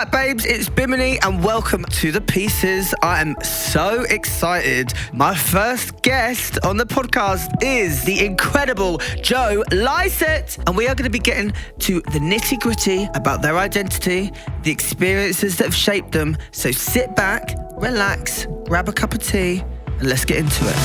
back, babes. It's Bimini and welcome to The Pieces. I am so excited. My first guest on the podcast is the incredible Joe Lycett. And we are going to be getting to the nitty-gritty about their identity, the experiences that have shaped them. So sit back, relax, grab a cup of tea, and let's get into it.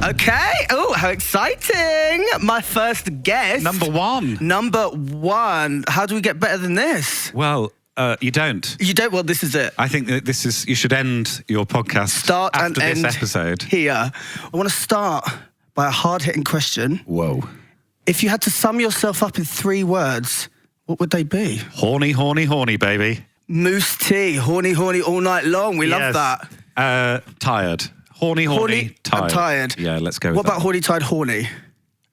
Okay. Oh, how exciting. My first guest. Number one. How do we get better than this? Well, you don't. You don't? Well, this is it. I think that you should end your podcast after this episode. Here. I want to start by a hard-hitting question. Whoa. If you had to sum yourself up in 3 words, what would they be? Horny, horny, horny, baby. Moose tea. Horny, horny all night long. We love that. Tired. Horny, tired. And tired. Yeah, let's go with What that. about horny, tired, horny?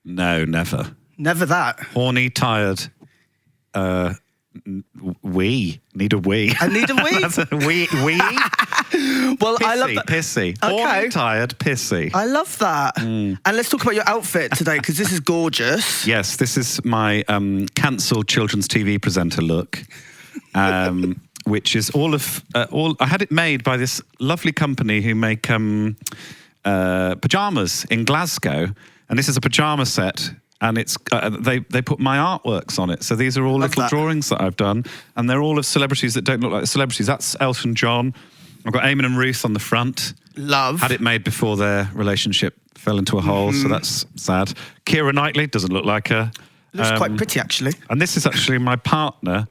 No, never. Never that. Horny, tired. We need a wee. I need a wee. That's a wee. Well, Pissy, I love that. Pissy. Okay. Horny, tired, pissy. I love that. And let's talk about your outfit today, because this is gorgeous. Yes, this is my cancelled children's TV presenter look. Which is I had it made by this lovely company who make pajamas in Glasgow, and this is a pajama set, and it's they put my artworks on it. So these are all little drawings that I've done, and they're all of celebrities that don't look like celebrities. That's Elton John. I've got Eamon and Ruth on the front. Love. Had it made before their relationship fell into a hole, so that's sad. Keira Knightley doesn't look like her. Looks quite pretty, actually. And this is actually my partner.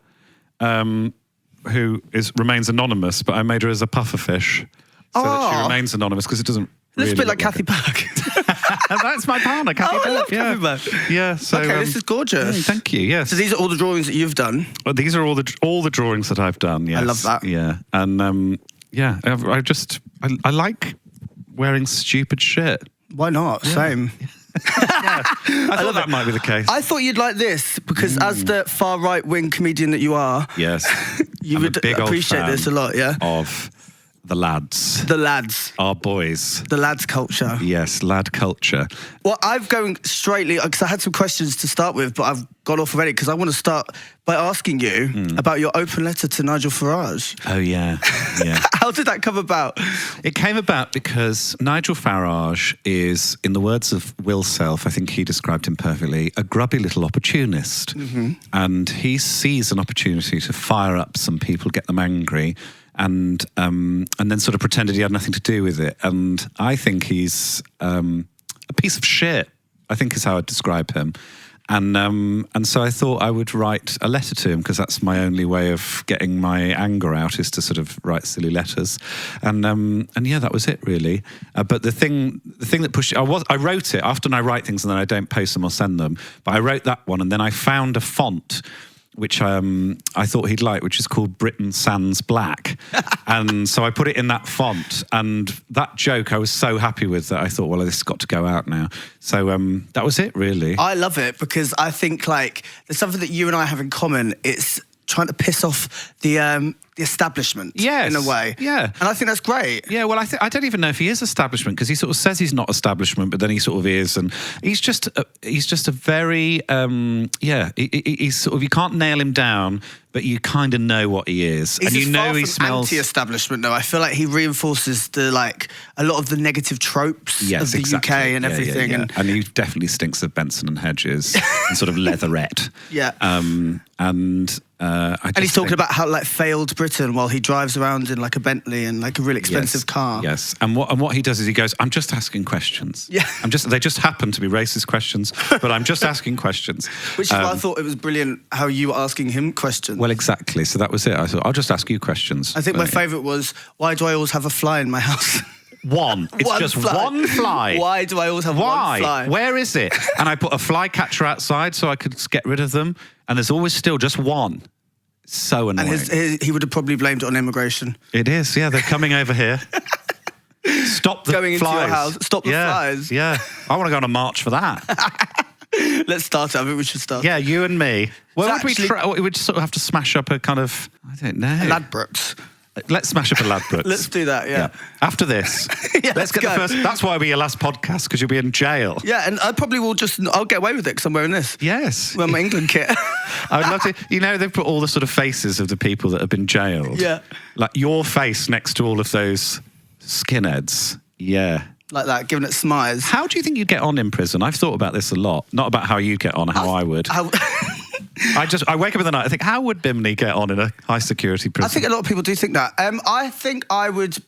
Who remains anonymous, but I made her as a pufferfish so that she remains anonymous because it doesn't. Looks really a bit like look Kathy Burke. That's my partner, Kathy Burke. I love Kathy Burke. Yeah. So okay, this is gorgeous. Thank you. Yes. So these are all the drawings that you've done. Well, these are all the drawings that I've done. Yes. I love that. Yeah, and I like wearing stupid shit. Why not? Yeah. Same. I thought that might be the case. I thought you'd like this because as the far right wing comedian that you are, yes, you would appreciate this a lot. Yeah. Of the lads. The lads. Our boys. The lads culture. Yes, lad culture. Well, I'm going straightly because I had some questions to start with, but I've gone off already because I want to start by asking you about your open letter to Nigel Farage. Oh, yeah. How did that come about? It came about because Nigel Farage is, in the words of Will Self, I think he described him perfectly, a grubby little opportunist. Mm-hmm. And he sees an opportunity to fire up some people, get them angry, and then sort of pretended he had nothing to do with it. And I think he's a piece of shit, I think is how I'd describe him. And so I thought I would write a letter to him because that's my only way of getting my anger out is to sort of write silly letters. And yeah, that was it really. But the thing that pushed I wrote it often. I write things and then I don't post them or send them. But I wrote that one and then I found a font which I thought he'd like, which is called Britain Sans Black. And so I put it in that font. And that joke I was so happy with that I thought, well, this has got to go out now. So that was it, really. I love it because I think, like, there's something that you and I have in common. It's trying to piss off the establishment, in a way. Yeah. And I think that's great. Yeah, well, I don't even know if he is establishment because he sort of says he's not establishment, but then he sort of is, and he's just a very he's sort of, you can't nail him down, but you kind of know what he is, He's and you know he smells anti-establishment. Though I feel like he reinforces a lot of the negative tropes of the UK and everything. Yeah. And he definitely stinks of Benson and Hedges and sort of leatherette. Yeah. And he's talking about how failed Britain while he drives around in a Bentley and a really expensive car. Yes, and what he does is he goes, I'm just asking questions. Yeah, they just happen to be racist questions, but I'm just asking questions. Which is why I thought it was brilliant how you were asking him questions. Well, exactly. So that was it. I thought I'll just ask you questions. I think my favourite was, why do I always have a fly in my house? One. It's just one fly. Why do I always have one fly? Where is it? And I put a fly catcher outside so I could get rid of them. And there's always still just one. So annoying. And he would have probably blamed it on immigration. It is, yeah. They're coming over here. Stop the Going flies. Into your house. Stop the flies. Yeah. I want to go on a march for that. Let's start it. I think we should start. Yeah, you and me. Well, So would we actually- try? We would sort of have to smash up a kind of, I don't know. Ladbrokes. Let's smash up a Ladbrokes. Let's do that, yeah. After this, Yeah, let's get go. the first. That's why it'll be your last podcast, because you'll be in jail. Yeah, and I probably will I'll get away with it because I'm wearing this. Yes. Wearing my England kit. I would love to. You know, they've put all the sort of faces of the people that have been jailed. Yeah. Like your face next to all of those skinheads. Yeah. Like that, giving it smiles. How do you think you get on in prison? I've thought about this a lot. Not about how you get on, how I would. I wake up in the night, I think, how would Bimini get on in a high security prison? I think a lot of people do think that. I think I would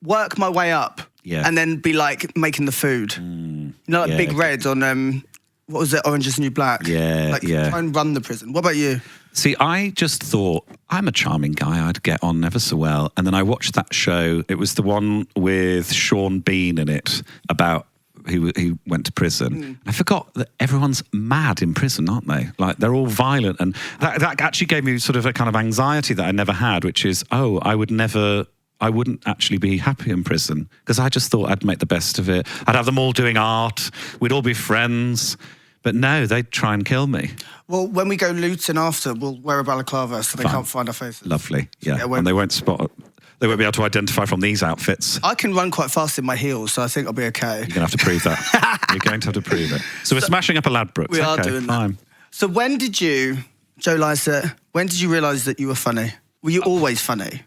work my way up and then be like making the food. You know, like Big Red on, what was it, Orange is the New Black? Yeah, like, try and run the prison. What about you? See, I just thought, I'm a charming guy, I'd get on ever so well. And then I watched that show. It was the one with Sean Bean in it about who went to prison. I forgot that everyone's mad in prison, aren't they? Like, they're all violent. And that actually gave me sort of a kind of anxiety that I never had, which is, I wouldn't actually be happy in prison, because I just thought I'd make the best of it. I'd have them all doing art. We'd all be friends. But no, they'd try and kill me. Well, when we go looting after, we'll wear a balaclava so they can't find our faces. Lovely, yeah. Yeah, And they won't spot. They won't be able to identify from these outfits. I can run quite fast in my heels, so I think I'll be okay. You're going to have to prove that. You're going to have to prove it. So we're smashing up a Ladbrokes. We are doing fine. that. So when did you, Joe Lycett, when did you realise that you were funny? Were you always funny?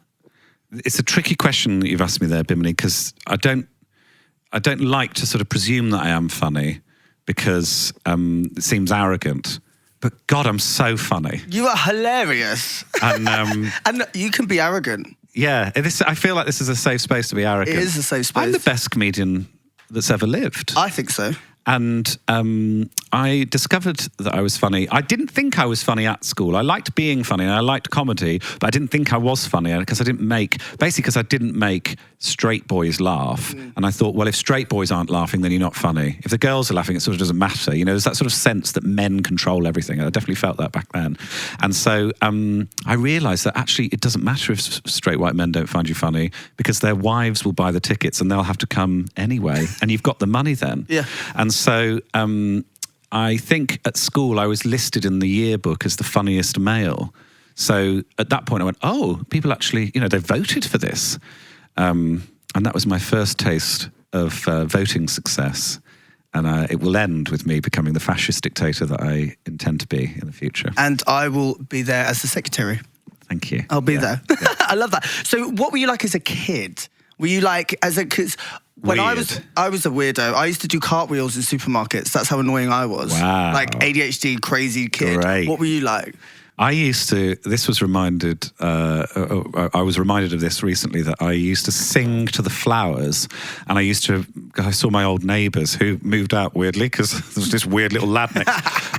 It's a tricky question that you've asked me there, Bimini, because I don't like to sort of presume that I am funny, because it seems arrogant. But God, I'm so funny. You are hilarious. And and you can be arrogant. yeah, I feel like this is a safe space to be arrogant. It is a safe space. I'm the best comedian that's ever lived. I think so. And I discovered that I was funny. I didn't think I was funny at school. I liked being funny and I liked comedy, but I didn't think I was funny because I didn't make straight boys laugh. And I thought, well, if straight boys aren't laughing, then you're not funny. If the girls are laughing, it sort of doesn't matter. You know, there's that sort of sense that men control everything. I definitely felt that back then. And so I realised that actually it doesn't matter if straight white men don't find you funny, because their wives will buy the tickets and they'll have to come anyway. And you've got the money then. Yeah. And so I think at school I was listed in the yearbook as the funniest male. So at that point I went, oh, people actually, you know, they voted for this. And that was my first taste of voting success. And it will end with me becoming the fascist dictator that I intend to be in the future. And I will be there as the secretary. Thank you. I'll be there. Yeah. I love that. So what were you like as a kid? Were you like, because when I was a weirdo. I used to do cartwheels in supermarkets. That's how annoying I was. Wow. Like ADHD, crazy kid. Great. What were you like? I was reminded of this recently, that I used to sing to the flowers, and I saw my old neighbours who moved out weirdly because there was this weird little lad next.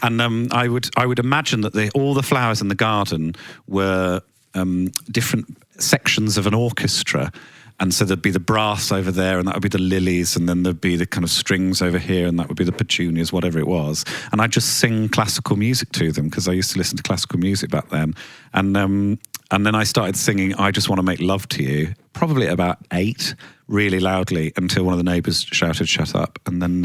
And I would imagine that all the flowers in the garden were different sections of an orchestra. And so there'd be the brass over there, and that would be the lilies, and then there'd be the kind of strings over here, and that would be the petunias, whatever it was. And I'd just sing classical music to them, because I used to listen to classical music back then. And then I started singing I Just Want to Make Love to You, probably at about 8, really loudly, until one of the neighbours shouted, shut up. And then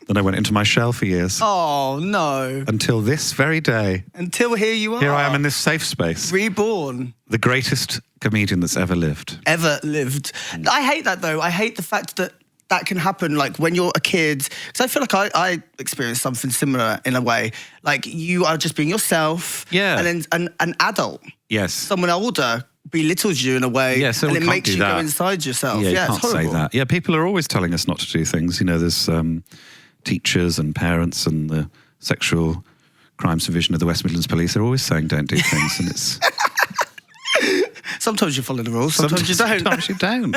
then I went into my shell for years. Oh, no. Until this very day. Until here you are. Here I am in this safe space. Reborn. The greatest comedian that's ever lived. Ever lived. I hate that, though. I hate the fact that can happen, like, when you're a kid. Because I feel like I experienced something similar in a way. Like, you are just being yourself. Yeah. And then an adult. Yes. Someone older belittles you in a way. Yeah, so and we it can't makes do you that. go inside yourself. Yeah, you it's can't say horrible. that. Yeah, people are always telling us not to do things. You know, there's teachers and parents and the Sexual Crimes Division of the West Midlands Police. They're always saying don't do things, and it's... Sometimes you follow the rules, sometimes you don't. Sometimes you don't.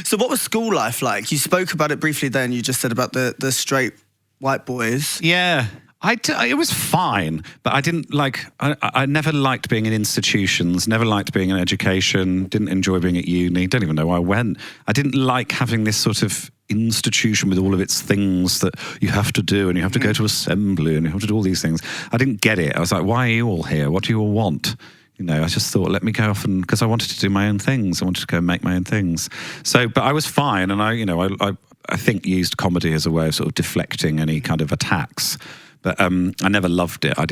So what was school life like? You spoke about it briefly then. You just said about the straight white boys. Yeah. It was fine, but I didn't like... I never liked being in institutions, never liked being in education, didn't enjoy being at uni, don't even know why I went. I didn't like having this sort of institution with all of its things that you have to do, and you have to go to assembly, and you have to do all these things. I didn't get it. I was like, why are you all here? What do you all want? You know, I just thought, let me go off, because I wanted to do my own things. I wanted to go and make my own things. So, but I was fine, and I I think, used comedy as a way of sort of deflecting any kind of attacks. But I never loved it. I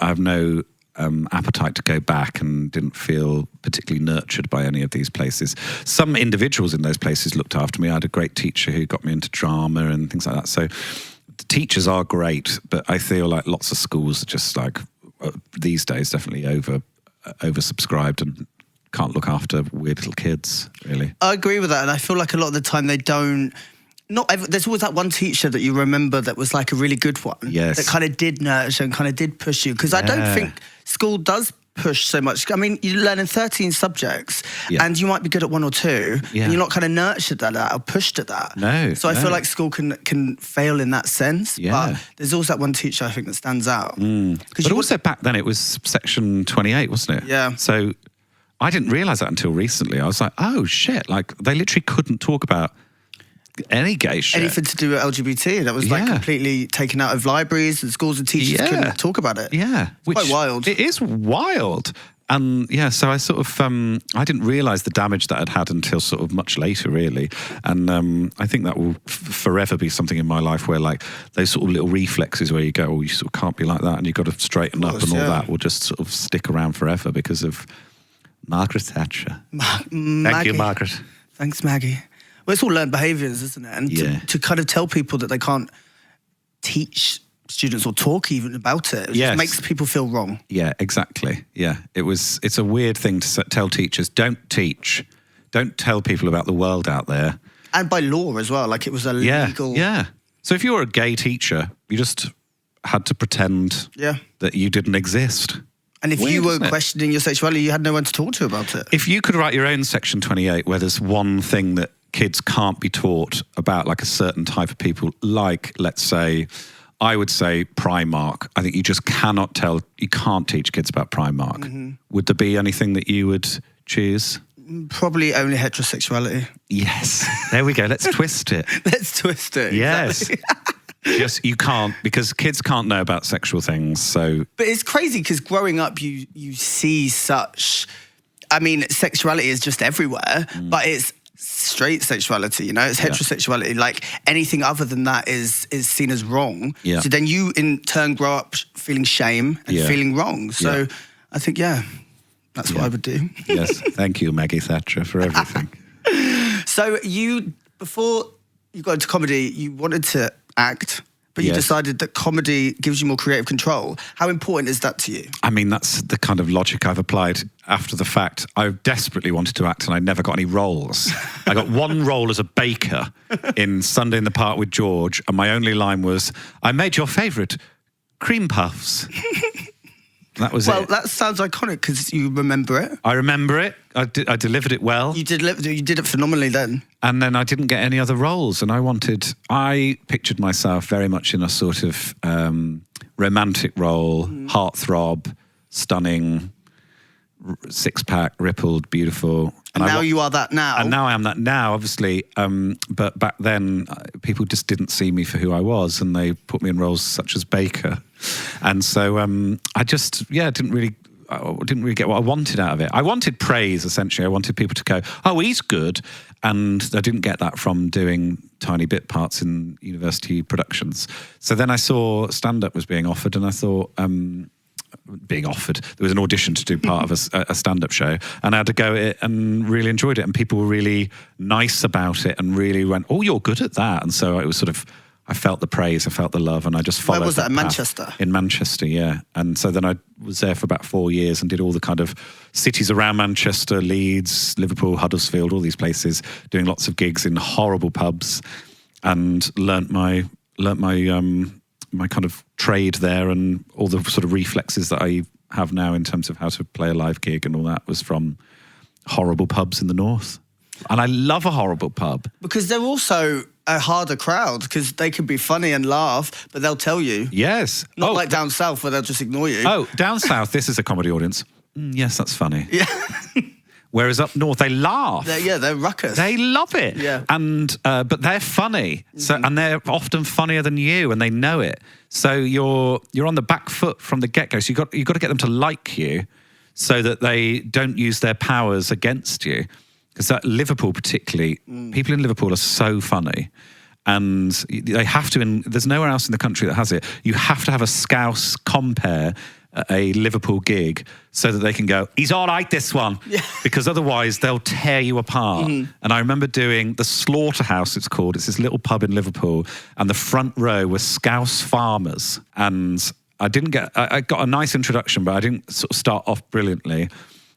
have no appetite to go back, and didn't feel particularly nurtured by any of these places. Some individuals in those places looked after me. I had a great teacher who got me into drama and things like that. So the teachers are great, but I feel like lots of schools are just like, these days, definitely oversubscribed and can't look after weird little kids, really. I agree with that, and I feel like a lot of the time they don't. There's always that one teacher that you remember that was like a really good one. Yes. That kind of did nurture and kind of did push you. Because I don't think school does push so much. I mean, you learn in 13 subjects and you might be good at one or two and you're not kind of nurtured at that or pushed at that. No. So I feel like school can fail in that sense. Yeah. But there's also that one teacher I think that stands out. But also back then it was Section 28, wasn't it? Yeah. So I didn't realise that until recently. I was like, oh shit, like they literally couldn't talk about any gay shit. Anything to do with LGBT. That was like completely taken out of libraries and schools, and teachers couldn't talk about it. Yeah. It's quite wild. It is wild. And so I sort of, I didn't realise the damage that I'd had until sort of much later, really. And I think that will forever be something in my life where like those sort of little reflexes where you go, oh, you sort of can't be like that and you've got to straighten up and all that will just sort of stick around forever because of Margaret Thatcher. Thank you, Margaret. Thanks, Maggie. Well, it's all learned behaviours, isn't it? And to kind of tell people that they can't teach students or talk even about it, just makes people feel wrong. Yeah, exactly. Yeah, it's a weird thing to tell teachers, don't teach, don't tell people about the world out there. And by law as well, like it was a legal... Yeah. So if you were a gay teacher, you just had to pretend that you didn't exist. And if you were questioning your sexuality, you had no one to talk to about it. If you could write your own Section 28 where there's one thing that kids can't be taught about, like a certain type of people, like, let's say, I would say Primark. I think you just can't teach kids about Primark. Would there be anything that you would choose? Probably only heterosexuality. Yes. There we go. Let's twist it. Let's twist it. Yes. Exactly. Yes, you can't, because kids can't know about sexual things, so... But it's crazy, because growing up, you see such... I mean, sexuality is just everywhere, but it's straight sexuality, you know? It's heterosexuality. Like, anything other than that is seen as wrong. Yeah. So then you, in turn, grow up feeling shame and feeling wrong. So I think, that's what I would do. Yes, thank you, Maggie Thatcher, for everything. So before you got into comedy, you wanted to act, but you decided that comedy gives you more creative control. How important is that to you? I mean, that's the kind of logic I've applied after the fact. I desperately wanted to act and I never got any roles. I got one role as a baker in Sunday in the Park with George, and my only line was, I made your favourite cream puffs. That was it. Well, that sounds iconic because you remember it. I remember it. I delivered it well. You did it phenomenally then. And then I didn't get any other roles. And I pictured myself very much in a sort of romantic role, heartthrob, stunning, six-pack, rippled, beautiful. And now you are that now. And now I am that now, obviously. But back then, people just didn't see me for who I was, and they put me in roles such as baker. And so I just, didn't really get what I wanted out of it. I wanted praise, essentially. I wanted people to go, oh, he's good. And I didn't get that from doing tiny bit parts in university productions. So then I saw stand-up was being offered, and I thought... there was an audition to do part of a stand-up show, and I had to go at it and really enjoyed it, and people were really nice about it and really went, oh, you're good at that. And so it was sort of, I felt the praise, I felt the love, and I just followed. Where was that, in path. Manchester? In Manchester, yeah. And so then I was there for about 4 years and did all the kind of cities around Manchester, Leeds, Liverpool, Huddersfield, all these places, doing lots of gigs in horrible pubs, and learnt my kind of trade there, and all the sort of reflexes that I have now in terms of how to play a live gig and all that was from horrible pubs in the north. And I love a horrible pub. Because they're also a harder crowd, because they can be funny and laugh, but they'll tell you. Yes. Not like down south where they'll just ignore you. Oh, down south, this is a comedy audience. Yes, that's funny. Yeah. Whereas up north, they laugh. They're ruckus. They love it. Yeah. And but they're funny. So and they're often funnier than you, and they know it. So you're on the back foot from the get-go. So you got to get them to like you, so that they don't use their powers against you. Because Liverpool particularly, people in Liverpool are so funny. and they have to. There's nowhere else in the country that has it. You have to have a Scouse compere at a Liverpool gig so that they can go, he's all right, this one. Yeah. Because otherwise they'll tear you apart. Mm-hmm. And I remember doing the Slaughterhouse, it's called. It's this little pub in Liverpool. And the front row were Scouse farmers. And I got a nice introduction, but I didn't sort of start off brilliantly.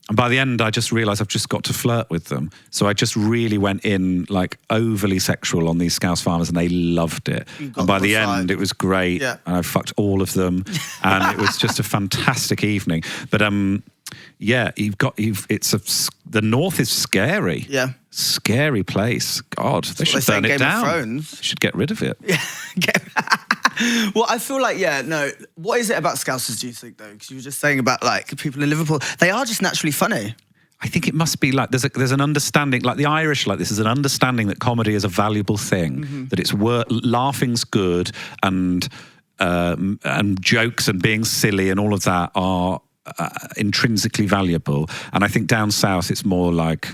And by the end, I just realised I've just got to flirt with them. So I just really went in like overly sexual on these Scouse farmers, and they loved it. And by the end, it was great. Yeah. And I fucked all of them, and it was just a fantastic evening. But yeah, the North is scary. Yeah, scary place. God, they should burn it down. They should get rid of it. Yeah. Well, I feel like, what is it about Scousers, do you think, though? Because you were just saying about, like, people in Liverpool. They are just naturally funny. I think it must be like there's an understanding, like the Irish, like this is an understanding that comedy is a valuable thing, that it's laughing's good, and jokes and being silly and all of that are intrinsically valuable. And I think down south it's more like,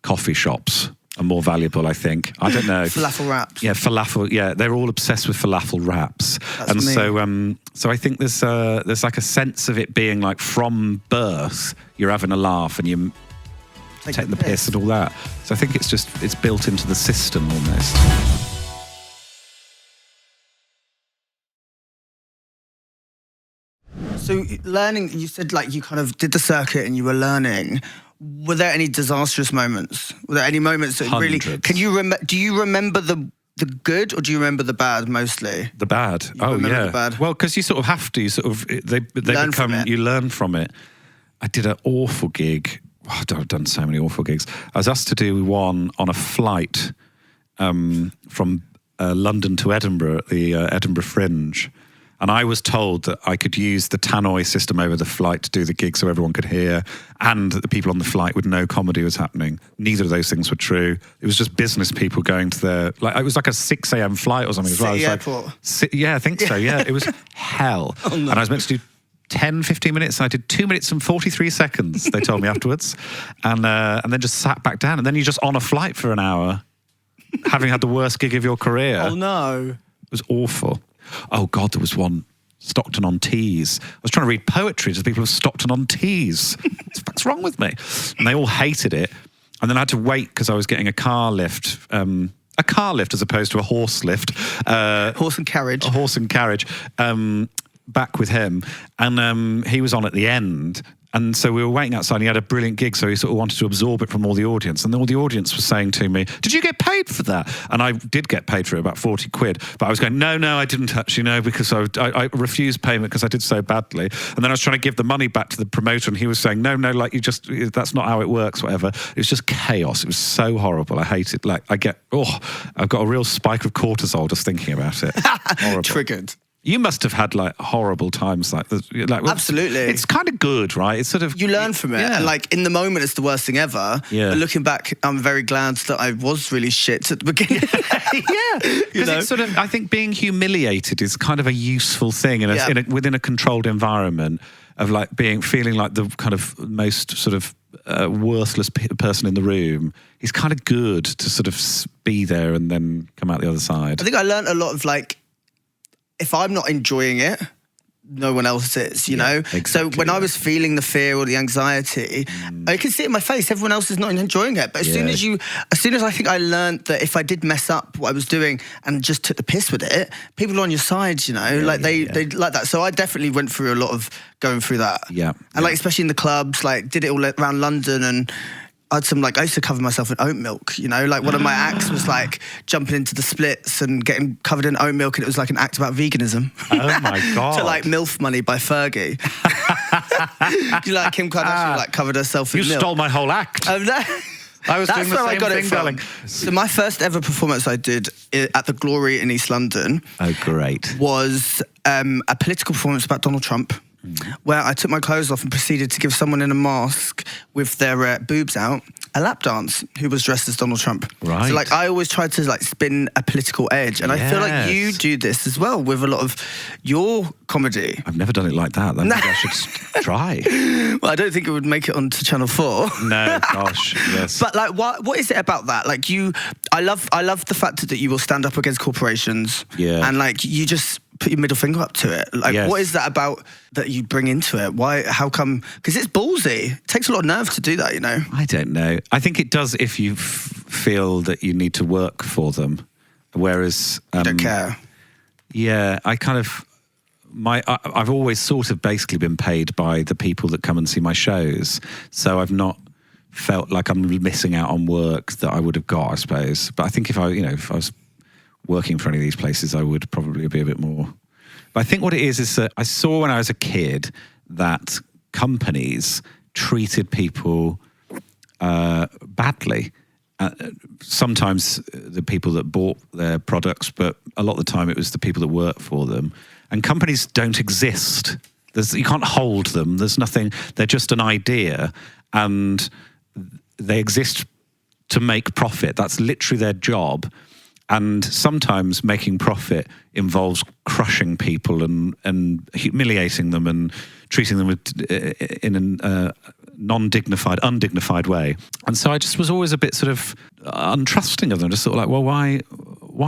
coffee shops are more valuable, I think. I don't know. Falafel wraps. Yeah, falafel. Yeah, they're all obsessed with falafel wraps. That's me. So I think there's like a sense of it being like from birth, you're having a laugh and you're taking the piss and all that. So I think it's built into the system almost. So learning, you said like you kind of did the circuit and you were learning. Were there any disastrous moments? Were there any moments that Hundreds. Really... Do you remember the good, or do you remember the bad mostly? The bad. The bad. Well, because you sort of have to. You learn from it. I did an awful gig. I've done so many awful gigs. I was asked to do one on a flight from London to Edinburgh at the Edinburgh Fringe. And I was told that I could use the tannoy system over the flight to do the gig so everyone could hear, and that the people on the flight would know comedy was happening. Neither of those things were true. It was just business people going to their... it was like a 6 a.m. flight or something as well. City Airport. Yeah, I think so, yeah. It was hell. Oh, no. And I was meant to do 10, 15 minutes, and I did 2 minutes and 43 seconds, they told me afterwards. And then just sat back down. And then you're just on a flight for an hour, having had the worst gig of your career. Oh, no. It was awful. Oh, God, there was one, Stockton-on-Tees. I was trying to read poetry to the people of Stockton-on-Tees. What the fuck's wrong with me? And they all hated it. And then I had to wait because I was getting a car lift as opposed to a horse lift. Horse and carriage. A horse and carriage. Back with him. And he was on at the end. And so we were waiting outside, and he had a brilliant gig, so he sort of wanted to absorb it from all the audience. And then all the audience was saying to me, did you get paid for that? And I did get paid for it, about 40 quid. But I was going, no, I didn't actually know, because I refused payment because I did so badly. And then I was trying to give the money back to the promoter, and he was saying, no, like that's not how it works, whatever. It was just chaos. It was so horrible. I hate it. Like I've got a real spike of cortisol just thinking about it. Horrible. Triggered. You must have had like horrible times like this. Absolutely. It's kind of good, right? It's sort of... You learn from it. Yeah. And like in the moment, it's the worst thing ever. Yeah. But looking back, I'm very glad that I was really shit at the beginning. Yeah. Because it's sort of, I think being humiliated is kind of a useful thing within a controlled environment of like feeling like the kind of most sort of worthless person in the room. It's kind of good to sort of be there and then come out the other side. I think I learned a lot of like, if I'm not enjoying it, no one else is, you know? Exactly, so when I was feeling the fear or the anxiety, I could see it in my face. Everyone else is not enjoying it. But as soon as I think I learned that if I did mess up what I was doing and just took the piss with it, people are on your side, you know? They like that. So I definitely went through a lot of going through that. Yeah. And like, especially in the clubs, like did it all around London, and I used to cover myself in oat milk, you know? Like one of my acts was like jumping into the splits and getting covered in oat milk, and it was like an act about veganism. Oh my God. To like MILF Money by Fergie. You like Kim Kardashian like covered herself in milk. You stole my whole act. I was doing the same thing, darling. So my first ever performance I did at the Glory in East London. Oh, great. Was a political performance about Donald Trump. where I took my clothes off and proceeded to give someone in a mask with their boobs out a lap dance who was dressed as Donald Trump. Right. So, like, I always try to, like, spin a political edge. And I feel like you do this as well with a lot of your comedy. I've never done it like that. Maybe I should try. Well, I don't think it would make it onto Channel 4. No, gosh, yes. But, like, what is it about that? Like, I love the fact that you will stand up against corporations. Yeah. And, like, you just put your middle finger up to it. Like, Yes. what is that about that you bring into it? Why? How come? Because it's ballsy. It takes a lot of nerve to do that, you know? I don't know. I think it does if you feel that you need to work for them. Whereas... You don't care. Yeah, I kind of... I've always sort of basically been paid by the people that come and see my shows. So I've not felt like I'm missing out on work that I would have got, I suppose. But I think if I was working for any of these places, I would probably be a bit more. But I think what it is that I saw when I was a kid that companies treated people badly. Sometimes the people that bought their products, but a lot of the time it was the people that worked for them. And companies don't exist. You can't hold them. There's nothing. They're just an idea, and they exist to make profit. That's literally their job. And sometimes making profit involves crushing people and humiliating them and treating them in a undignified way. And so I just was always a bit sort of untrusting of them. Just sort of like, well, why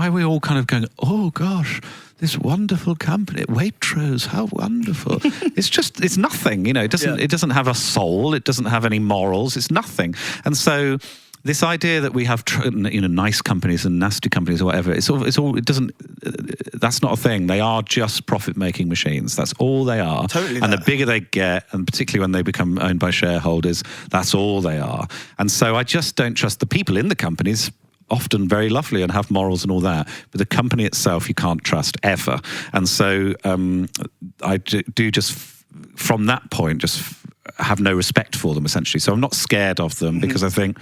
are we all kind of going, oh gosh, this wonderful company, Waitrose, how wonderful. It's nothing, you know, it doesn't have a soul, it doesn't have any morals, it's nothing. And so this idea that we have, nice companies and nasty companies or whatever, that's not a thing. They are just profit-making machines. That's all they are. Totally. And the bigger they get, and particularly when they become owned by shareholders, that's all they are. And so I just don't trust the people in the companies. Often very lovely and have morals and all that, but the company itself you can't trust ever. And so I do just from that point just have no respect for them essentially. So I'm not scared of them because I think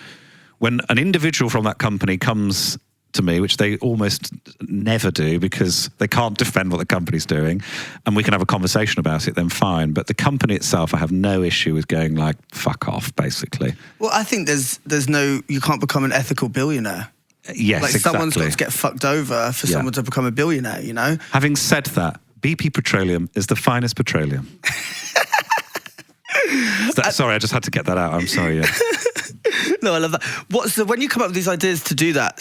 when an individual from that company comes to me, which they almost never do because they can't defend what the company's doing, and we can have a conversation about it, then fine. But the company itself, I have no issue with going like, fuck off, basically. Well, I think you can't become an ethical billionaire. Yes, like exactly. Someone's got to get fucked over for someone to become a billionaire, you know? Having said that, BP Petroleum is the finest petroleum. Sorry, I just had to get that out. I'm sorry, yeah. No, I love that. When you come up with these ideas to do that,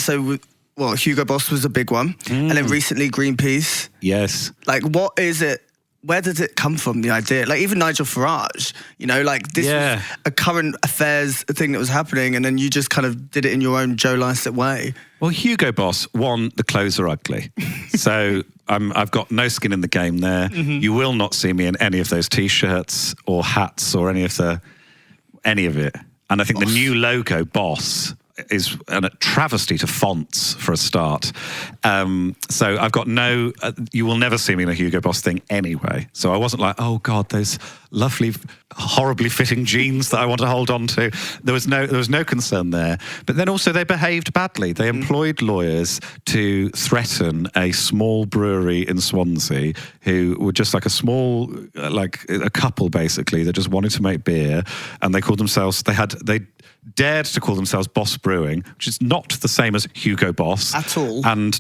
Hugo Boss was a big one. And then recently Greenpeace. Yes. Like, what is it? Where did it come from, the idea? Like, even Nigel Farage, you know, like, this was a current affairs thing that was happening, and then you just kind of did it in your own Joe Lycett way. Well, Hugo Boss, the clothes are ugly. So I've got no skin in the game there. Mm-hmm. You will not see me in any of those T-shirts or hats or any of it. And I think the new logo, Boss, is a travesty to fonts for a start. So I've got you will never see me in a Hugo Boss thing anyway. So I wasn't like, oh God, those lovely, horribly fitting jeans that I want to hold on to. There was no concern there. But then also they behaved badly. They employed lawyers to threaten a small brewery in Swansea who were just like a couple basically that just wanted to make beer, and they called themselves, they dared to call themselves Boss Brewing, which is not the same as Hugo Boss at all. And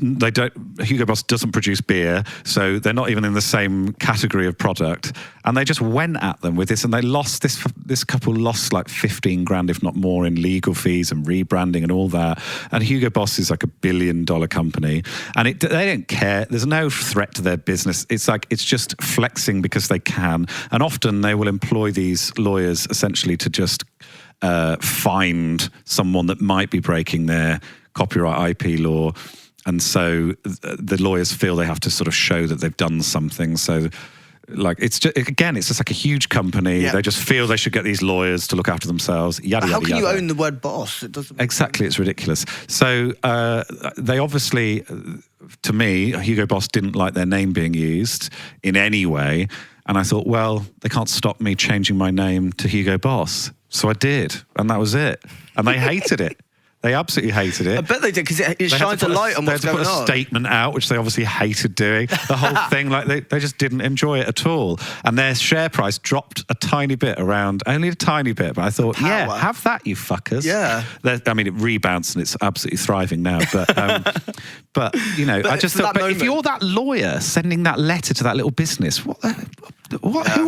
Hugo Boss doesn't produce beer, so they're not even in the same category of product. And they just went at them with this, and they lost this couple lost like 15 grand, if not more, in legal fees and rebranding and all that. And Hugo Boss is like $1 billion company, and they don't care. There's no threat to their business. It's just flexing because they can. And often they will employ these lawyers essentially to just find someone that might be breaking their copyright IP law, and so the lawyers feel they have to sort of show that they've done something. So, like, it's just like a huge company. Yeah. They just feel they should get these lawyers to look after themselves. Yada yada. How can you own the word boss? It doesn't. Exactly, it's ridiculous. So they obviously, to me, Hugo Boss didn't like their name being used in any way, and I thought, well, they can't stop me changing my name to Hugo Boss. So I did, and that was it. And they hated it. They absolutely hated it. I bet they did, because it shines a light on what's going on. They had to put a statement out, which they obviously hated doing. The whole thing, like they just didn't enjoy it at all. And their share price dropped a tiny bit around, only a tiny bit. But I thought, yeah, have that, you fuckers. Yeah. I mean, it rebounds and it's absolutely thriving now. But you know, I just thought, but if you're that lawyer sending that letter to that little business, who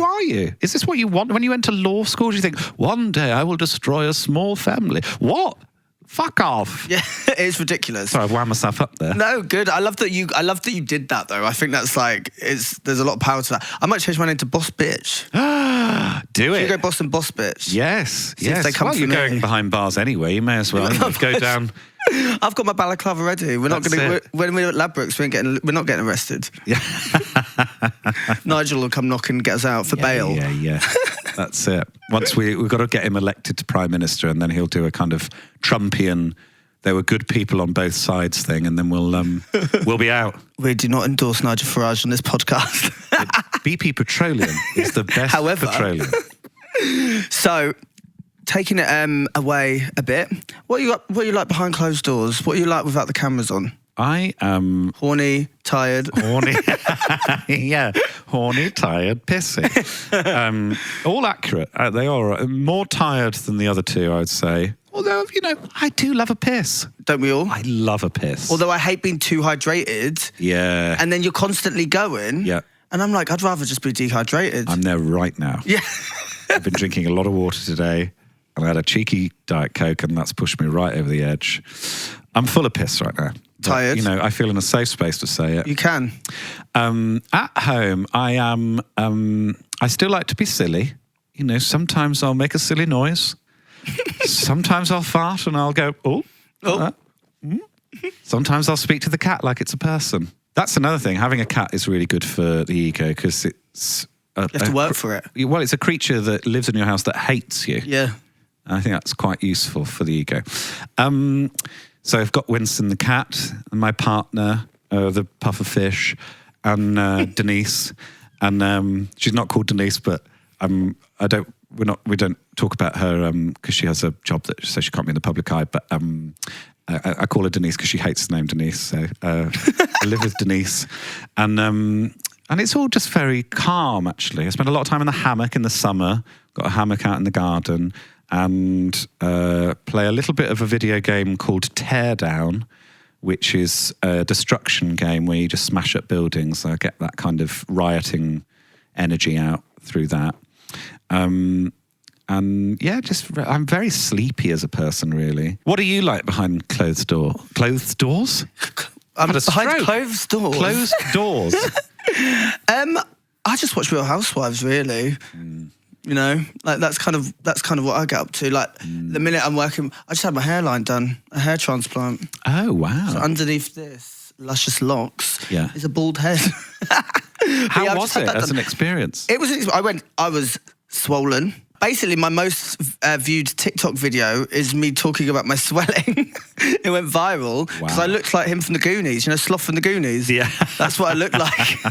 are you? Is this what you want? When you went to law school, do you think, one day I will destroy a small family? What? Fuck off. Yeah, it's ridiculous. Sorry, I've wound myself up there. No, good. I love that you did that, though. I think that's like, there's a lot of power to that. I might change my name to Boss Bitch. Do it. You go Boss and Boss Bitch. Yes. See if they come for you're me. going behind bars anyway. You may as well go down. I've got my balaclava ready. We're not going to. When we're at Ladbrokes, we're not getting arrested. Yeah. Nigel will come knock and get us out for bail. Yeah. That's it. Once we've got to get him elected to Prime Minister, and then he'll do a kind of Trumpian, there were good people on both sides thing, and then we'll be out. We do not endorse Nigel Farage on this podcast. BP Petroleum is the best petroleum. So, taking it away a bit, what are you like behind closed doors? What are you like without the cameras on? I am... Horny, tired. Yeah, horny, tired, pissy. All accurate. They are more tired than the other two, I would say. Although, you know, I do love a piss. Don't we all? I love a piss. Although I hate being too hydrated. Yeah. And then you're constantly going. Yeah. And I'm like, I'd rather just be dehydrated. I'm there right now. Yeah. I've been drinking a lot of water today, and I had a cheeky Diet Coke, and that's pushed me right over the edge. I'm full of piss right now. Tired. But, you know, I feel in a safe space to say it. You can. At home, I am. I still like to be silly. You know, sometimes I'll make a silly noise. Sometimes I'll fart and I'll go, oh. Sometimes I'll speak to the cat like it's a person. That's another thing. Having a cat is really good for the ego, because it's... you have to work for it. Well, it's a creature that lives in your house that hates you. Yeah. And I think that's quite useful for the ego. So I've got Winston the cat, and my partner, the puffer fish, and Denise. And she's not called Denise, but we don't talk about her because she has a job so she can't be in the public eye. But I call her Denise because she hates the name Denise. So I live with Denise, and it's all just very calm. Actually, I spend a lot of time in the hammock in the summer. Got a hammock out in the garden. And play a little bit of a video game called Teardown, which is a destruction game where you just smash up buildings. I get that kind of rioting energy out through that. And yeah, I'm very sleepy as a person, really. What are you like behind closed doors? Closed doors? Behind closed doors. Closed doors. I just watch Real Housewives, really. You know, like that's kind of what I get up to. Like the minute I'm working, I just had my hairline done, a hair transplant. Oh wow! So underneath this luscious locks, is a bald head. How was it as an experience? It was. I was swollen. Basically, my most viewed TikTok video is me talking about my swelling. It went viral because I looked like him from the Goonies. You know, Sloth from the Goonies. Yeah, that's what I looked like.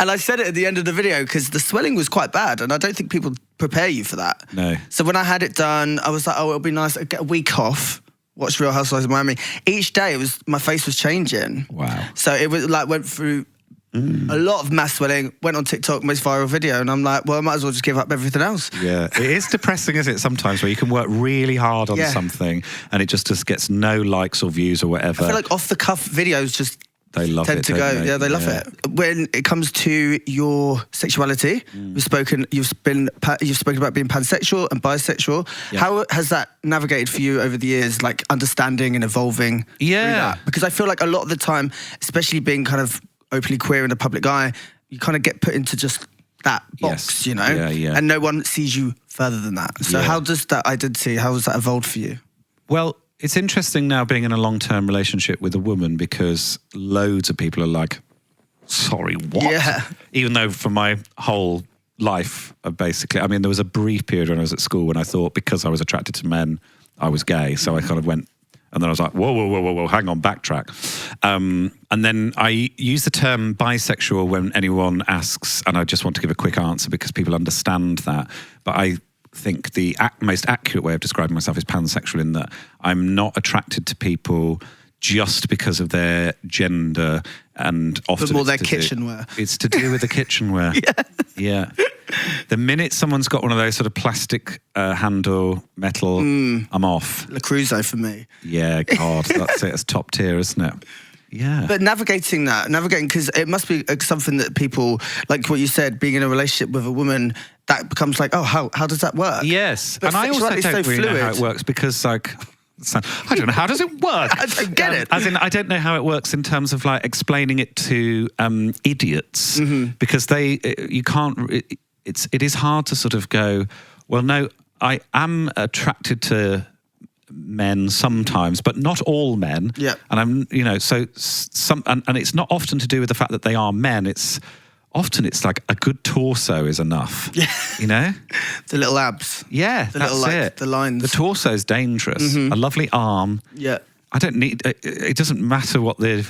And I said it at the end of the video because the swelling was quite bad, and I don't think people prepare you for that. No. So when I had it done, I was like, oh, it'll be nice. I'd get a week off. Watch Real Housewives of Miami. Each day, my face was changing. Wow. So it was like went through. A lot of mass swelling, went on TikTok, most viral video, and I'm like, well, I might as well just give up everything else. Yeah, it is depressing, isn't it, sometimes, where you can work really hard on something and it just gets no likes or views or whatever. I feel like off-the-cuff videos just tend to go. They? Yeah, they love it. When it comes to your sexuality, you've spoken about being pansexual and bisexual. Yeah. How has that navigated for you over the years, like understanding and evolving through that? Because I feel like a lot of the time, especially being kind of openly queer in the public eye, you kind of get put into just that box, you know? And no one sees you further than that. So how does that identity, how has that evolved for you? Well, it's interesting now being in a long-term relationship with a woman, because loads of people are like, sorry, what? Yeah. Even though for my whole life, basically, I mean, there was a brief period when I was at school when I thought because I was attracted to men, I was gay. So I kind of went, and then I was like, whoa, hang on, backtrack. And then I use the term bisexual when anyone asks, and I just want to give a quick answer because people understand that. But think the most accurate way of describing myself is pansexual, in that I'm not attracted to people just because of their gender, and often but more their kitchenware. It's to do with the kitchenware. Yeah. The minute someone's got one of those sort of plastic handle metal, I'm off. Le Creuset for me. Yeah, God, that's it. It's top tier, isn't it? Yeah. But navigating, because it must be something that people, like what you said, being in a relationship with a woman, that becomes like, oh, how does that work? Yes. But and I also don't so really know how it works, because like, I don't know, how does it work? I don't get it. As in, I don't know how it works in terms of like explaining it to idiots, because you can't, it is hard to sort of go, well, no, I am attracted to men sometimes, but not all men. Yeah. And I'm, so some, and it's not often to do with the fact that they are men. It's like a good torso is enough. Yeah. The little abs. Yeah, that's it. The lines. The torso is dangerous. A lovely arm. Yeah. I don't need, it doesn't matter what the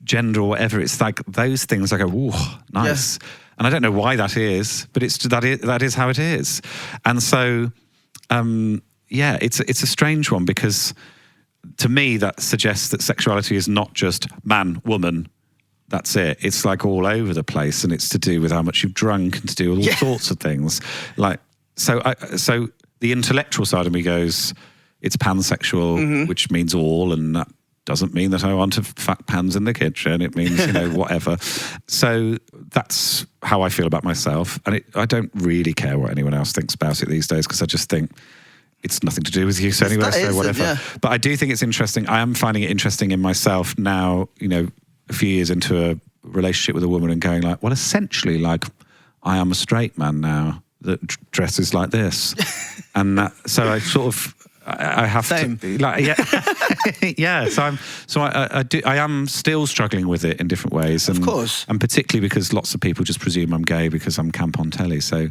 gender or whatever. It's like those things I go, ooh, nice. Yeah. And I don't know why that is, but that is how it is. And so, it's a strange one, because to me that suggests that sexuality is not just man, woman. That's it. It's like all over the place, and it's to do with how much you've drunk and to do with all sorts of things. Like, so the intellectual side of me goes, it's pansexual, which means all, and that doesn't mean that I want to fuck pans in the kitchen. It means, whatever. So that's how I feel about myself. And I don't really care what anyone else thinks about it these days, because I just think it's nothing to do with you. So anyway, so whatever. Yeah. But I do think it's interesting. I am finding it interesting in myself now, a few years into a relationship with a woman, and going like, well, essentially, like, I am a straight man now that dresses like this. And so I sort of, I have Same. to, like, yeah. So I am still struggling with it in different ways. And, of course. And particularly because lots of people just presume I'm gay because I'm camp on telly. So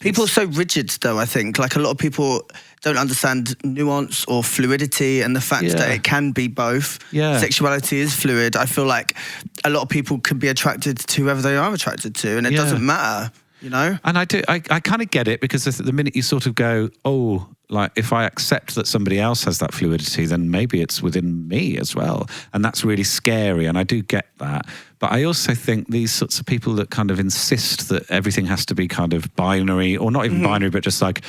people are so rigid, though. I think like a lot of people don't understand nuance or fluidity, and the fact that it can be both. Yeah. Sexuality is fluid. I feel like a lot of people can be attracted to whoever they are attracted to, and it doesn't matter. And I kind of get it, because the minute you sort of go, oh, like, if I accept that somebody else has that fluidity, then maybe it's within me as well. And that's really scary, and I do get that. But I also think these sorts of people that kind of insist that everything has to be kind of binary, or not even binary, but just like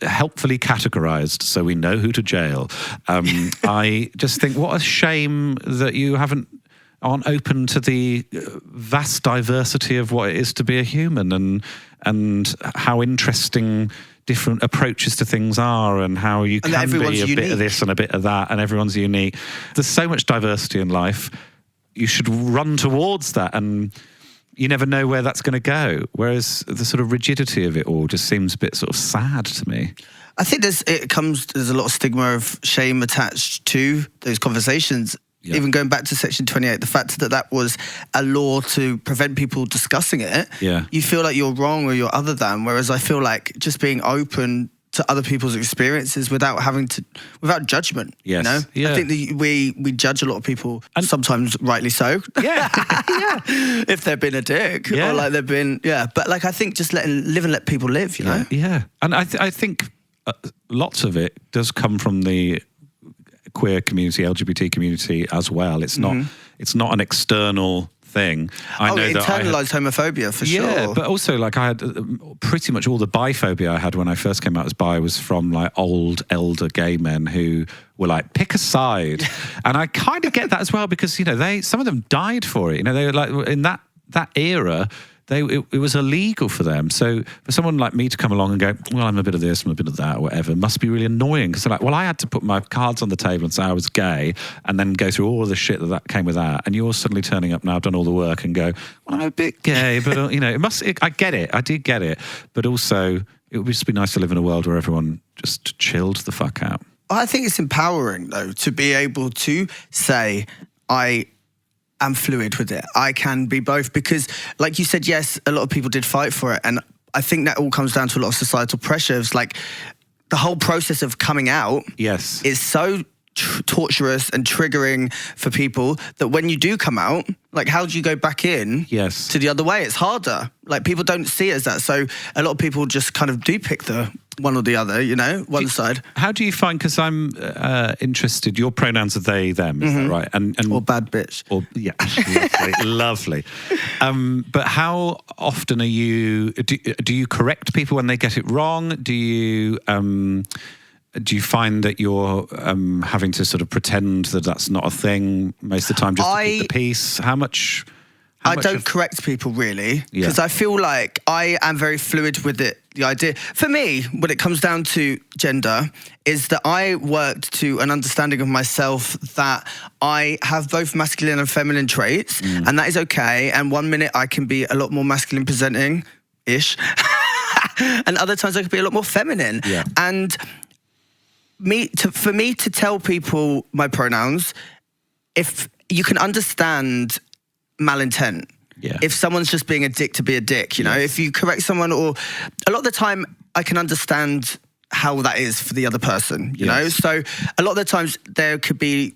helpfully categorized so we know who to jail. I just think, what a shame that you aren't open to the vast diversity of what it is to be a human, and how interesting different approaches to things are, and how you can be a bit of this and a bit of that, and everyone's unique. There's so much diversity in life. You should run towards that, and you never know where that's going to go. Whereas the sort of rigidity of it all just seems a bit sort of sad to me. I think there's a lot of stigma of shame attached to those conversations. Yeah. Even going back to Section 28, the fact that was a law to prevent people discussing it, you feel like you're wrong or you're other than, whereas I feel like just being open to other people's experiences without judgment. Yes. Yeah. I think that we judge a lot of people, and sometimes rightly so. Yeah. If they've been a dick, or like they've been, But like, I think just live and let people live, know? Yeah. And I think lots of it does come from the queer community, LGBT community as well. It's not an external thing. I know internalized homophobia for sure. Yeah, but also like I had pretty much all the biphobia I had when I first came out as bi was from like old elder gay men who were like, pick a side. And I kind of get that as well, because some of them died for it. They were like, in that era, it was illegal for them. So for someone like me to come along and go, well, I'm a bit of this, I'm a bit of that, or whatever, must be really annoying. Because they're like, well, I had to put my cards on the table and say I was gay, and then go through all of the shit that came with that. And you're suddenly turning up now, I've done all the work, and go, well, I'm a bit gay, but I get it. I do get it. But also, it would just be nice to live in a world where everyone just chilled the fuck out. I think it's empowering, though, to be able to say, I'm fluid with it. I can be both, because like you said, yes, a lot of people did fight for it. And I think that all comes down to a lot of societal pressures. Like the whole process of coming out is so torturous and triggering for people that when you do come out, like, how do you go back in to the other way? It's harder. Like, people don't see it as that. So a lot of people just kind of do pick the one or the other, one side. How do you find, because I'm interested, your pronouns are they, them, is that right? And or bad bitch. Or, yeah, lovely. But how often do you correct people when they get it wrong? Do you find that you're having to sort of pretend that that's not a thing most of the time just to keep the peace? How much I don't correct people, really, because I feel like I am very fluid with it. The idea, for me, when it comes down to gender, is that I worked to an understanding of myself that I have both masculine and feminine traits, and that is okay. And 1 minute I can be a lot more masculine presenting-ish, and other times I can be a lot more feminine. Yeah. And for me to tell people my pronouns, if you can understand malintent. Yeah. If someone's just being a dick to be a dick, if you correct someone, or a lot of the time I can understand how that is for the other person, you know? So a lot of the times there could be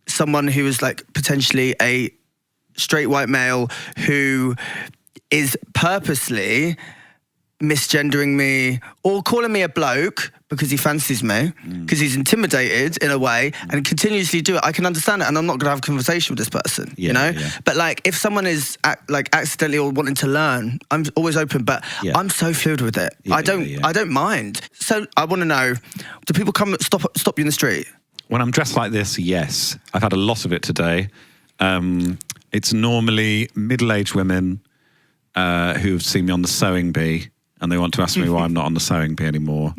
someone who is like potentially a straight white male who is purposely misgendering me or calling me a bloke because he fancies me, because he's intimidated in a way, and continuously do it. I can understand it, and I'm not going to have a conversation with this person, Yeah. But like, if someone is accidentally or wanting to learn, I'm always open. But I'm so fluid with it. I don't mind. So I want to know: do people come stop you in the street? When I'm dressed like this, yes. I've had a lot of it today. It's normally middle-aged women who've seen me on the sewing bee, and they want to ask me why I'm not on the sewing bee anymore.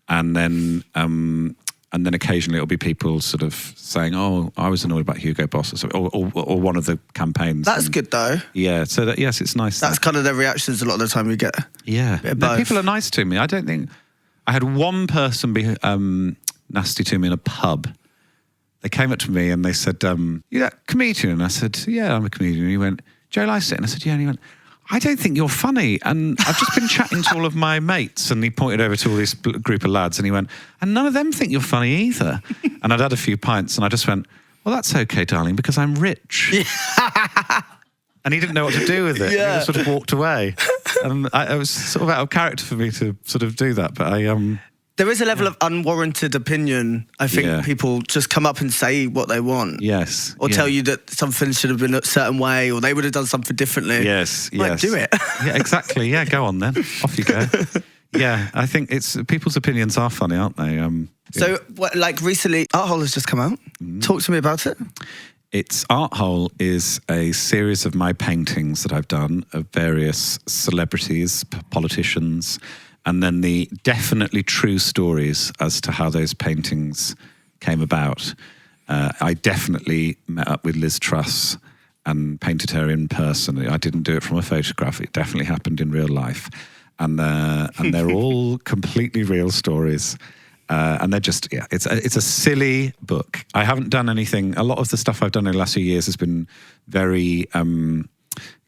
And then occasionally it'll be people sort of saying, "Oh, I was annoyed about Hugo Boss," or something, or one of the campaigns. That's good though. Yeah. So yes, it's nice. That's kind of their reactions a lot of the time we get. Yeah. No, people are nice to me. I don't think I had one person be nasty to me in a pub. They came up to me and they said, "You're a comedian?" And I said, "Yeah, I'm a comedian." And he went, "Joe Lycett?" And I said, "Yeah." And he went, "I don't think you're funny. And I've just been chatting to all of my mates." And he pointed over to all this group of lads and he went, "And none of them think you're funny either." And I'd had a few pints and I just went, "Well, that's okay, darling, because I'm rich." Yeah. And he didn't know what to do with it. Yeah. He just sort of walked away. And it was sort of out of character for me to sort of do that. But there is a level of unwarranted opinion. I think people just come up and say what they want. Yes. Or tell you that something should have been a certain way, or they would have done something differently. Yes, like, do it. Yeah, exactly. Yeah, go on then. Off you go. Yeah, I think people's opinions are funny, aren't they? So, recently, Art Hole has just come out. Talk to me about it. Art Hole is a series of my paintings that I've done of various celebrities, politicians, and then the definitely true stories as to how those paintings came about. I definitely met up with Liz Truss and painted her in person. I didn't do it from a photograph. It definitely happened in real life. And they're all completely real stories. And they're just, it's a silly book. I haven't done anything. A lot of the stuff I've done in the last few years has been very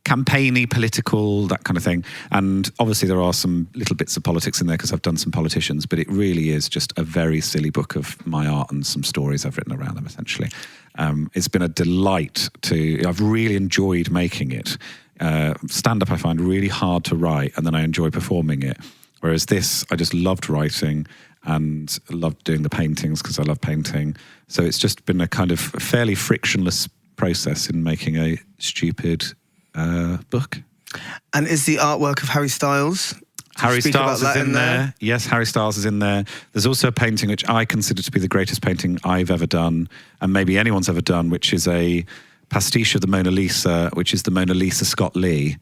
campaigny, political, that kind of thing. And obviously there are some little bits of politics in there because I've done some politicians, but it really is just a very silly book of my art and some stories I've written around them, essentially. It's been a delight I've really enjoyed making it. Stand-up I find really hard to write, and then I enjoy performing it. Whereas this, I just loved writing and loved doing the paintings because I love painting. So it's just been a kind of fairly frictionless process in making a stupid book. And is the artwork of Harry Styles? Harry Styles is in there. Yes, Harry Styles is in there. There's also a painting which I consider to be the greatest painting I've ever done, and maybe anyone's ever done, which is a pastiche of the Mona Lisa, which is the Mona Lisa Scott Lee.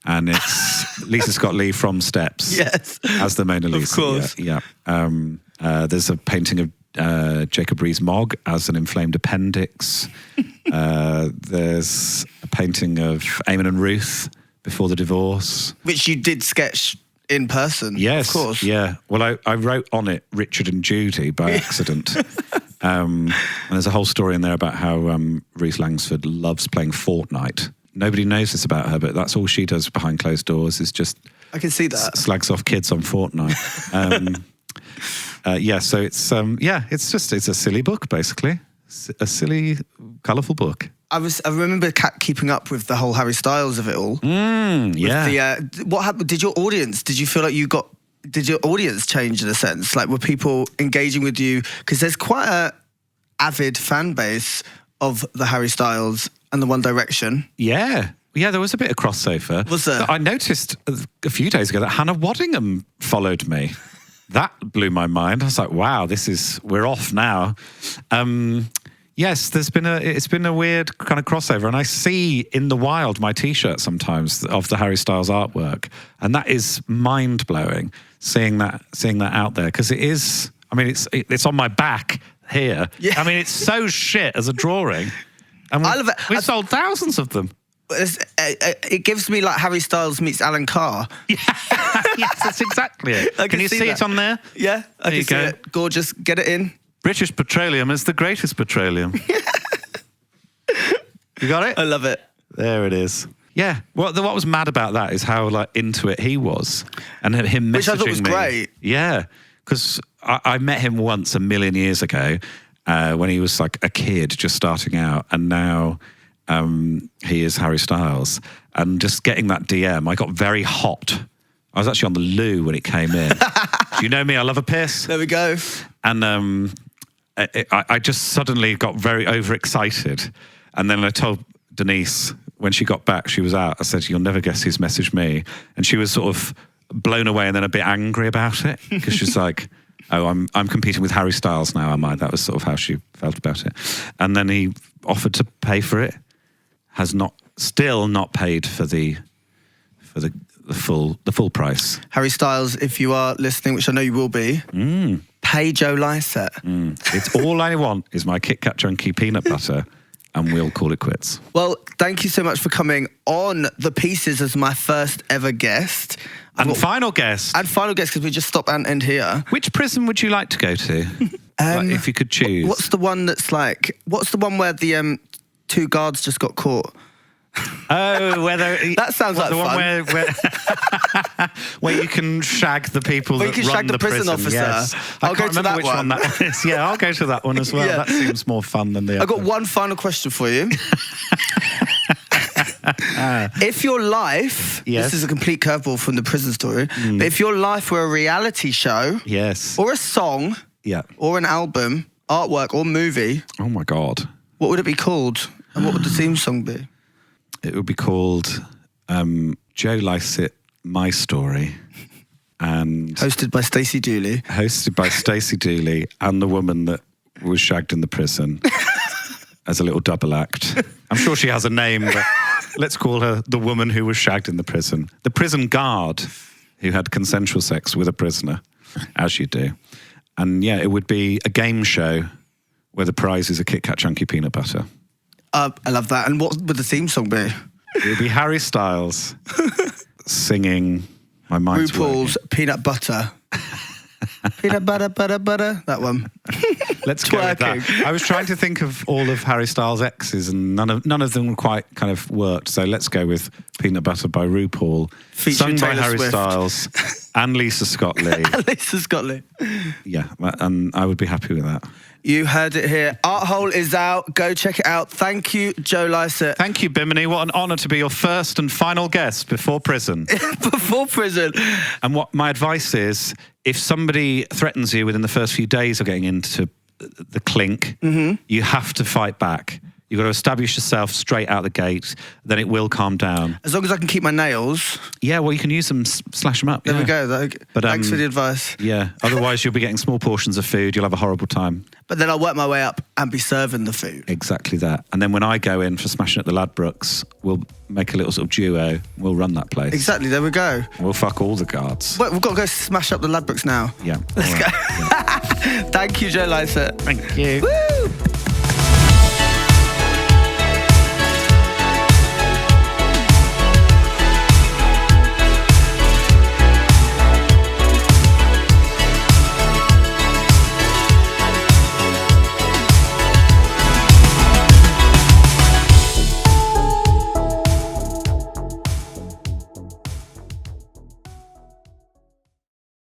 And it's Lisa Scott Lee from Steps. Yes. As the Mona Lisa. Of course. Yeah. There's a painting of Jacob Rees-Mogg as an inflamed appendix. There's a painting of Eamon and Ruth before the divorce. Which you did sketch in person. Yes. Of course. Yeah. Well, I wrote on it Richard and Judy by accident. And there's a whole story in there about how Ruth Langsford loves playing Fortnite. Nobody knows this about her, but that's all she does behind closed doors is just... I can see that. Slags off kids on Fortnite. So it's it's a silly book, basically. A silly, colourful book. I remember keeping up with the whole Harry Styles of it all. What happened? Did your audience change in a sense? Like, were people engaging with you? Because there's quite a avid fan base of the Harry Styles and the One Direction. Yeah, there was a bit of crossover. Was there? I noticed a few days ago that Hannah Waddingham followed me. That blew my mind. I was like, wow, we're off now. Yes, it's been a weird kind of crossover, and I see in the wild my T-shirt sometimes of the Harry Styles artwork, and that is mind blowing. Seeing that out there, because it is. I mean, it's on my back here. Yeah. I mean, it's so shit as a drawing, and I love it. We sold thousands of them. It gives me like Harry Styles meets Alan Carr. Yeah. Yes, that's exactly it. Can you see it on there? Yeah, I can see it. Gorgeous. Get it in. British Petroleum is the greatest petroleum. You got it? I love it. There it is. Yeah. What was mad about that is how like into it he was, and him messaging me. Which I thought was great. Yeah, because I met him once a million years ago when he was like a kid just starting out, and now he is Harry Styles. And just getting that DM, I got very hot. I was actually on the loo when it came in. Do you know me? I love a piss. There we go. And I just suddenly got very overexcited. And then I told Denise, when she got back, she was out, I said, you'll never guess who's messaged me. And she was sort of blown away and then a bit angry about it. Because she's like, oh, I'm competing with Harry Styles now, am I? That was sort of how she felt about it. And then he offered to pay for it. Still not paid for the full price. Harry Styles, if you are listening, which I know you will be, pay Joe Lycett. It's all I want is my Kit Kat chunky peanut butter, and we'll call it quits. Well, thank you so much for coming on The Pieces as my first ever guest. Final guest. And final guest, because we just stop and end here. Which prison would you like to go to? Like, if you could choose. What's the one where the two guards just got caught? Oh, that sounds like the fun. one where you can shag the people where that you can run shag the prison officer. Yes. I'll go to that one. That is. Yeah, I'll go to that one as well. Yeah. That seems more fun than the other. I've got one final question for you. If your life, this is a complete curveball from the prison story, but if your life were a reality show, or a song, or an album, artwork, or movie, oh my God, what would it be called, and what would the theme song be? It would be called Joe Lycett, My Story, and hosted by Stacey Dooley. And the woman that was shagged in the prison as a little double act. I'm sure she has a name, but let's call her the woman who was shagged in the prison. The prison guard who had consensual sex with a prisoner, as you do. And yeah, it would be a game show where the prize is a Kit Kat chunky peanut butter. I love that. And what would the theme song be? It would be Harry Styles singing My Mind's RuPaul's Working. Peanut Butter. Peanut butter, butter, butter. That one. Let's go with that. I was trying to think of all of Harry Styles' exes, and none of them quite kind of worked. So let's go with Peanut Butter by RuPaul, featuring sung by Taylor Harry Swift. Styles and Lisa Scott-Lee. Yeah, and I would be happy with that. You heard it here. Art Hole is out. Go check it out. Thank you, Joe Lycett. Thank you, Bimini. What an honour to be your first and final guest before prison. Before prison. And what my advice is, if somebody threatens you within the first few days of getting into the clink, you have to fight back. You've got to establish yourself straight out the gate, then it will calm down. As long as I can keep my nails. Yeah, well, you can use them, slash them up. There we go. But thanks for the advice. Yeah, otherwise you'll be getting small portions of food. You'll have a horrible time. But then I'll work my way up and be serving the food. Exactly that. And then when I go in for smashing at the Ladbrokes, we'll make a little sort of duo. We'll run that place. Exactly, there we go. We'll fuck all the guards. Wait, we've got to go smash up the Ladbrokes now. Yeah. Let's go. Yeah. Thank you, Joe Lycett. Thank you. Woo!